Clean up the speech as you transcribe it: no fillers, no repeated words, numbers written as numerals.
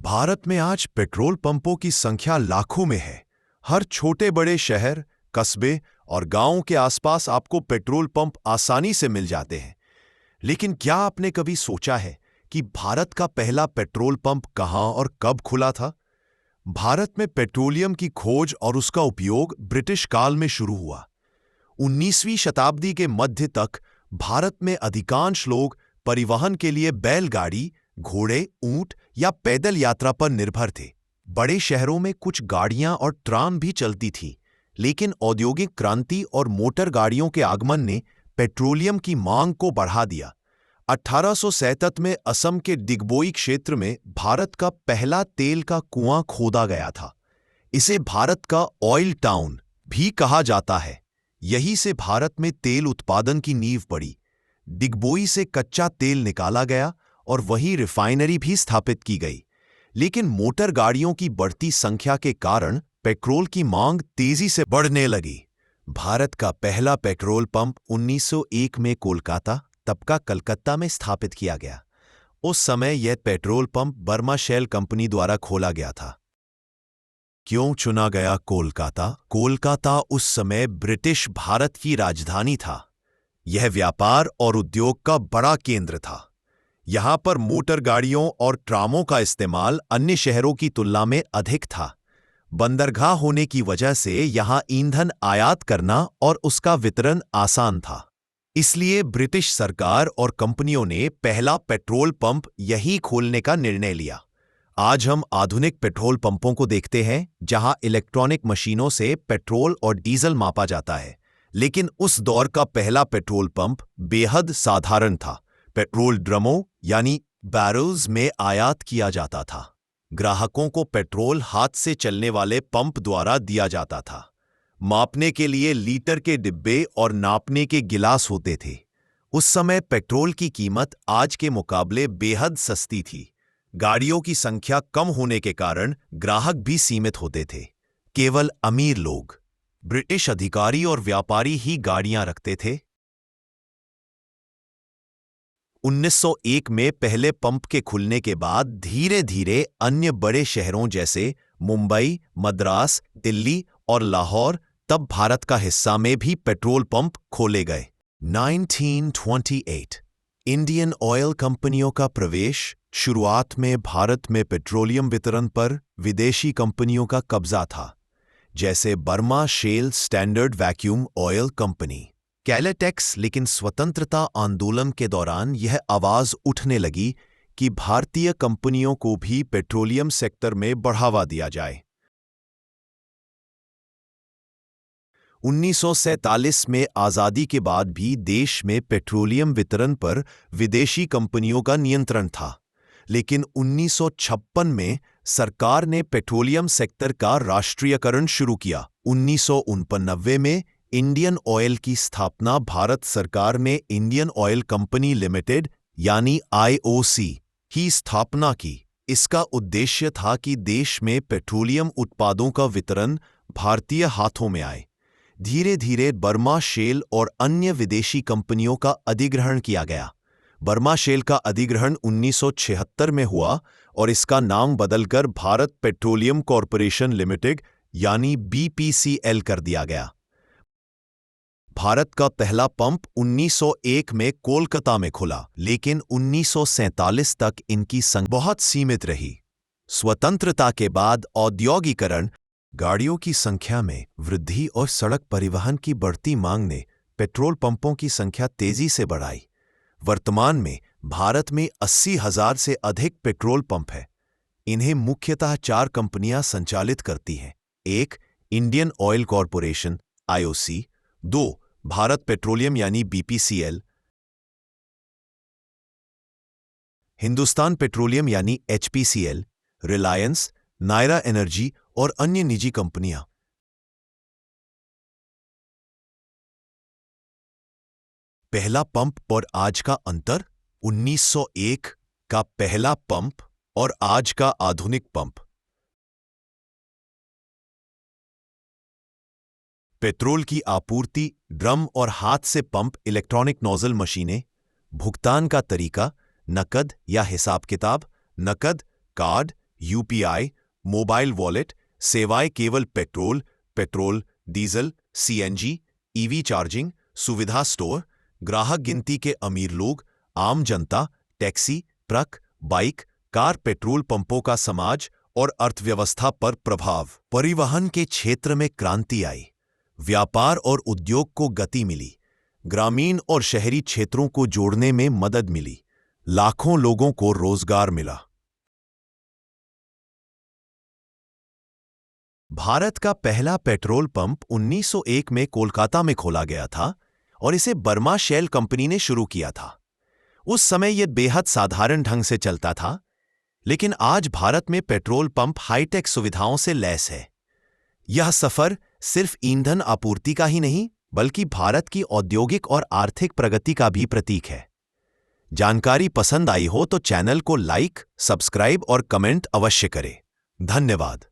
भारत में आज पेट्रोल पंपों की संख्या लाखों में है। हर छोटे बड़े शहर, कस्बे और गांवों के आसपास आपको पेट्रोल पंप आसानी से मिल जाते हैं। लेकिन क्या आपने कभी सोचा है कि भारत का पहला पेट्रोल पंप कहां और कब खुला था? भारत में पेट्रोलियम की खोज और उसका उपयोग ब्रिटिश काल में शुरू हुआ। 19वीं शताब्दी के मध्य तक भारत में अधिकांश लोग परिवहन के लिए बैलगाड़ी, घोड़े, ऊंट या पैदल यात्रा पर निर्भर थे। बड़े शहरों में कुछ गाड़ियां और ट्राम भी चलती थी, लेकिन औद्योगिक क्रांति और मोटर गाड़ियों के आगमन ने पेट्रोलियम की मांग को बढ़ा दिया। 1867 में असम के डिगबोई क्षेत्र में भारत का पहला तेल का कुआं खोदा गया था। इसे भारत का ऑयल टाउन भी कहा जाता है। यहीं से भारत में तेल उत्पादन की नींव पड़ी। डिगबोई से कच्चा तेल निकाला गया और वहीं रिफाइनरी भी स्थापित की गई। लेकिन मोटर गाड़ियों की बढ़ती संख्या के कारण पेट्रोल की मांग तेजी से बढ़ने लगी। भारत का पहला पेट्रोल पंप 1901 में कोलकाता, तब का कलकत्ता में स्थापित किया गया। उस समय यह petrol pump Burma Shell company द्वारा खोला गया था। क्यों चुना गया कोलकाता? कोलकाता उस समय ब्रिटिश भारत की राजधानी था। यह व्यापार और उद्योग का बड़ा केंद्र था। यहां पर मोटर गाड़ियों और ट्रामों का इस्तेमाल अन्य शहरों की तुलना में अधिक था। बंदरगाह होने की वजह से यहां ईंधन आयात करना और उसका वितरण आसान था। इसलिए ब्रिटिश सरकार और कंपनियों ने पहला पेट्रोल पंप यहीं खोलने का निर्णय लिया। आज हम आधुनिक पेट्रोल पंपों को देखते हैं, जहां इलेक्ट्रॉनिक मशीनों से पेट्रोल और डीजल मापा जाता है। लेकिन उस दौर का पहला पेट्रोल पंप बेहद साधारण था। पेट्रोल ड्रमों यानी बैरल्स में आयात किया जाता था। ग्राहकों को पेट्रोल हाथ से चलने वाले पंप द्वारा दिया जाता था। मापने के लिए लीटर के डिब्बे और नापने के गिलास होते थे। उस समय पेट्रोल की कीमत आज के मुकाबले बेहद सस्ती थी। गाड़ियों की संख्या कम होने के कारण ग्राहक भी सीमित होते थे। केवल अमीर लोग, ब्रिटिश अधिकारी और व्यापारी ही गाड़ियां रखते थे। 1901 में पहले पंप के खुलने के बाद धीरे धीरे अन्य बड़े शहरों जैसे मुंबई, मद्रास, दिल्ली और लाहौर, तब भारत का हिस्सा में भी पेट्रोल पंप खोले गए। 1928 इंडियन ऑयल कंपनियों का प्रवेश। शुरुआत में भारत में पेट्रोलियम वितरण पर विदेशी कंपनियों का कब्जा था, जैसे Burma Shell Standard Vacuum Oil Company, Caltex. लेकिन स्वतंत्रता आंदोलन के दौरान यह आवाज उठने लगी कि भारतीय कंपनियों को भी पेट्रोलियम सेक्टर में बढ़ावा दिया जाए। 1947 में आजादी के बाद भी देश में पेट्रोलियम वितरण पर विदेशी कंपनियों का नियंत्रण था। लेकिन 1956 में सरकार ने पेट्रोलियम सेक्टर का राष्ट्रीयकरण शुरू किया। 1989 में इंडियन ऑयल की स्थापना भारत सरकार ने इंडियन ऑयल कंपनी लिमिटेड यानी IOC की स्थापना की। इसका उद्देश्य था कि देश में पेट्रोलियम उत्पादों का वितरण भारतीय हाथों में आए। धीरे धीरे बर्मा शेल और अन्य विदेशी कंपनियों का अधिग्रहण किया गया। बर्मा शेल का अधिग्रहण 1976 में हुआ और इसका नाम बदलकर भारत पेट्रोलियम कॉरपोरेशन लिमिटेड यानी BPCL कर दिया गया। भारत का पहला पंप 1901 में कोलकाता में खुला, लेकिन 1947 तक इनकी संख्या बहुत सीमित रही। स्वतंत्रता के बाद औद्योगिकरण, गाड़ियों की संख्या में वृद्धि और सड़क परिवहन की बढ़ती मांग ने पेट्रोल पंपों की संख्या तेजी से बढ़ाई। वर्तमान में भारत में 80,000 से अधिक पेट्रोल पंप है। इन्हें मुख्यतः 4 कंपनियां संचालित करती हैं। 1 Indian oil corporation IOC, 2 Bharat petroleum यानी BPCL, हिंदुस्तान पेट्रोलियम यानी HPCL, रिलायंस, नायरा एनर्जी और अन्य निजी कंपनियां। पहला पंप और आज का अंतर। 1901 का पहला पंप और आज का आधुनिक पंप। पेट्रोल की आपूर्ति, ड्रम और हाथ से पंप, इलेक्ट्रॉनिक नोजल मशीनें। भुगतान का तरीका, नकद या हिसाब किताब, नकद, कार्ड यूपीआई, मोबाइल वॉलेट, सेवाएं केवल petrol, diesel, CNG, EV charging, सुविधा स्टोर, ग्राहक गिनती के अमीर लोग, आम जनता, taxi, truck, bike, car, petrol पंपों का समाज और अर्थव्यवस्था पर प्रभाव। परिवहन के क्षेत्र में क्रांति आई, व्यापार और उद्योग को गति मिली, ग्रामीण और शहरी क्षेत्रों को जोड़ने में मदद मिली, लाखों लोगों को रोजगार मिला। भारत का पहला पेट्रोल पंप 1901 में कोलकाता में खोला गया था और इसे बर्मा शेल कंपनी ने शुरू किया था। उस समय यह बेहद साधारण ढंग से चलता था, लेकिन आज भारत में पेट्रोल पंप हाईटेक सुविधाओं से लैस है। यह सफर सिर्फ ईंधन आपूर्ति का ही नहीं, बल्कि भारत की औद्योगिक और आर्थिक प्रगति का भी प्रतीक है। जानकारी पसंद आई हो तो चैनल को लाइक, सब्सक्राइब और कमेंट अवश्य करें। धन्यवाद।